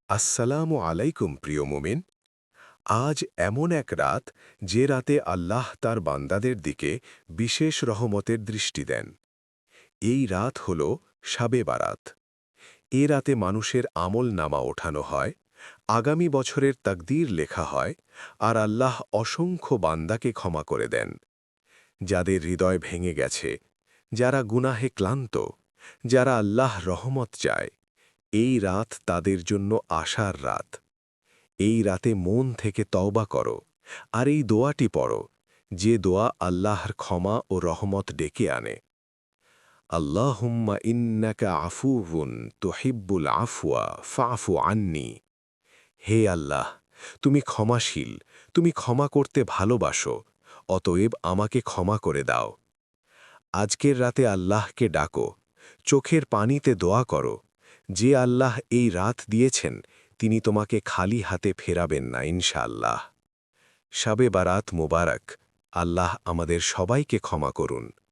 আসসালামু আলাইকুম প্রিয় মুমিন। আজ এমন এক রাত যে রাতে আল্লাহ তার বান্দাদের দিকে বিশেষ রহমতের দৃষ্টি দেন। এই রাত হল শাবে বারাত। এ রাতে মানুষের আমল নামা ওঠানো হয়, আগামী বছরের তাকদীর লেখা হয়, আর আল্লাহ অসংখ্য বান্দাকে ক্ষমা করে দেন। যাদের হৃদয় ভেঙে গেছে, যারা গুনাহে ক্লান্ত, যারা আল্লাহ রহমত চায়, এই রাত তাদের জন্য আশার রাত। এই রাতে মন থেকে তওবা করো, আর এই দোয়াটি পড়ো, যে দোয়া আল্লাহর ক্ষমা ও রহমত ডেকে আনে। আল্লাহুম্মা ইন্নাকা আফুউন তুহিব্বুল আফওয়া ফাফু আন্নি। হে আল্লাহ, তুমি ক্ষমাশীল, তুমি ক্ষমা করতে ভালোবাসো, অতএব আমাকে ক্ষমা করে দাও। আজকের রাতে আল্লাহকে ডাকো, চোখের পানিতে দোয়া করো, যে আল্লাহ এই রাত দিয়েছেন তিনি তোমাকে খালি হাতে ফেরাবেন না ইনশাআল্লাহ। শাবে বারাত মোবারক। আল্লাহ আমাদের সবাইকে ক্ষমা করুন।